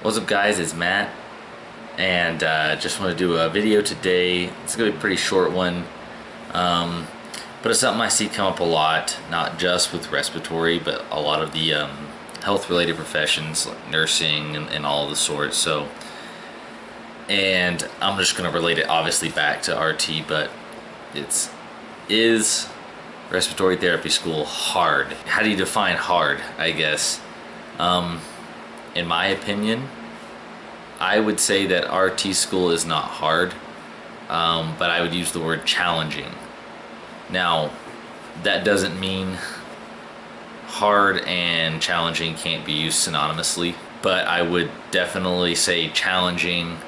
What's up, guys? It's Matt, and just want to do a video today. It's gonna be a pretty short one, but it's something I see come up a lot, not just with respiratory, but a lot of the health-related professions, like nursing and all of the sorts. So, and I'm just gonna relate it obviously back to RT, but is respiratory therapy school hard? How do you define hard? I guess. In my opinion, I would say that RT school is not hard, but I would use the word challenging. Now, that doesn't mean hard and challenging can't be used synonymously, but I would definitely say challenging,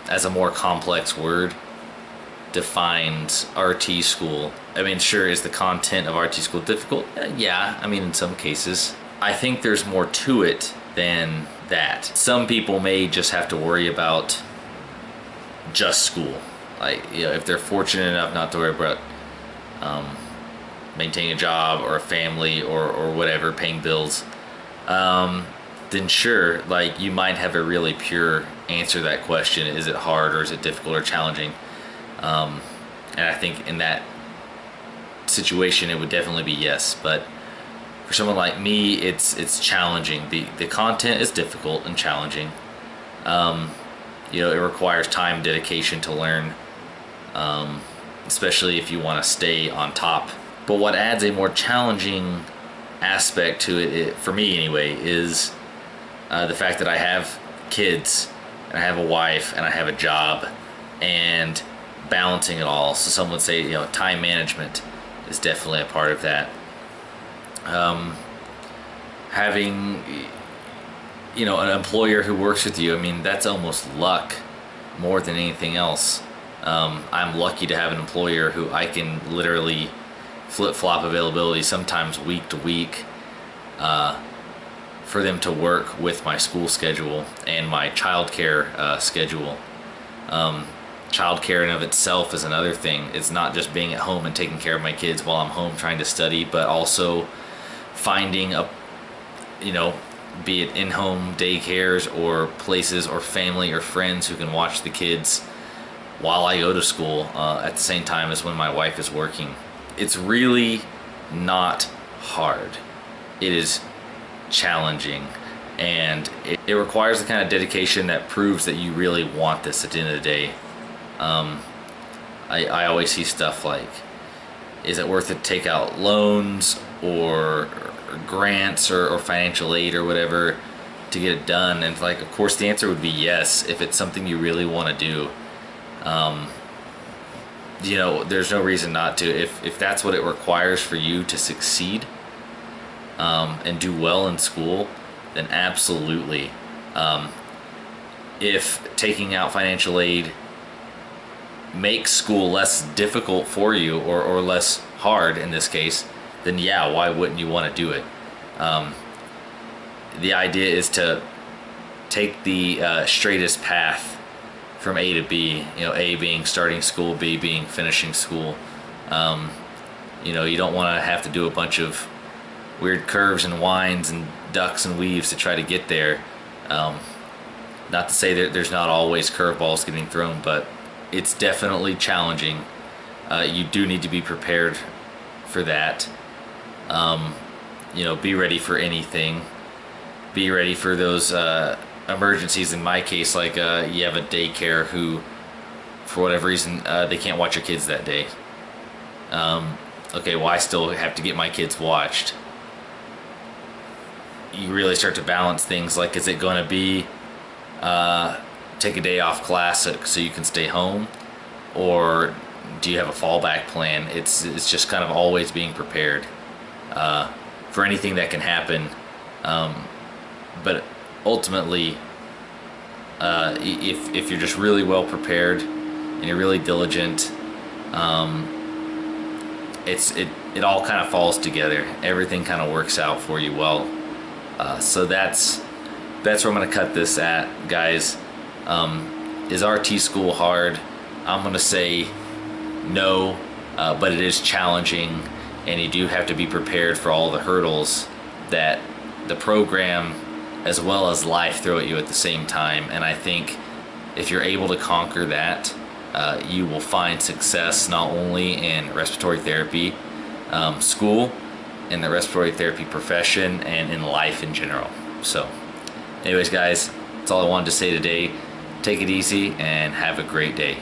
as a more complex word, defines RT school. I mean, sure, is the content of RT school difficult? Yeah, I mean, in some cases. I think there's more to it than that. Some people may just have to worry about just school. Like, you know, if they're fortunate enough not to worry about maintaining a job or a family or whatever, paying bills, then sure, like, you might have a really pure answer to that question. Is it hard or is it difficult or challenging? And I think in that situation, it would definitely be yes. But for someone like me, it's challenging. The content is difficult and challenging. It requires time, dedication to learn, especially if you want to stay on top. But what adds a more challenging aspect to it, for me anyway, is the fact that I have kids and I have a wife and I have a job and balancing it all. So some would say, time management is definitely a part of that. Having an employer who works with you, I mean, that's almost luck more than anything else. I'm lucky to have an employer who I can literally flip-flop availability, sometimes week to week, for them to work with my school schedule and my childcare schedule. Childcare in of itself is another thing. It's not just being at home and taking care of my kids while I'm home trying to study, but also finding be it in-home daycares or places or family or friends who can watch the kids while I go to school at the same time as when my wife is working. It's really not hard. It is challenging, and it requires the kind of dedication that proves that you really want this at the end of the day. I always see stuff like, is it worth it to take out loans or grants or financial aid or whatever to get it done? And like, of course the answer would be yes, if it's something you really want to do. There's no reason not to. If that's what it requires for you to succeed and do well in school, then absolutely. If taking out financial aid makes school less difficult for you or less hard in this case, then yeah, why wouldn't you want to do it? The idea is to take the straightest path from A to B. A being starting school, B being finishing school. You don't want to have to do a bunch of weird curves and winds and ducks and weaves to try to get there. Not to say that there's not always curveballs getting thrown, but it's definitely challenging. You do need to be prepared for that. Be ready for anything. Be ready for those emergencies. In my case, like you have a daycare who, for whatever reason, they can't watch your kids that day. Okay, well, I still have to get my kids watched. You really start to balance things like, is it going to be take a day off class so you can stay home, or do you have a fallback plan? It's just kind of always being prepared for anything that can happen. But ultimately, if you're just really well prepared and you're really diligent, it all kind of falls together. Everything kind of works out for you well. So that's where I'm going to cut this at, guys. Is RT school hard? I'm going to say no, but it is challenging, and you do have to be prepared for all the hurdles that the program as well as life throw at you at the same time. And I think if you're able to conquer that, you will find success not only in respiratory therapy school, in the respiratory therapy profession, and in life in general. So anyways, guys, that's all I wanted to say today. Take it easy and have a great day.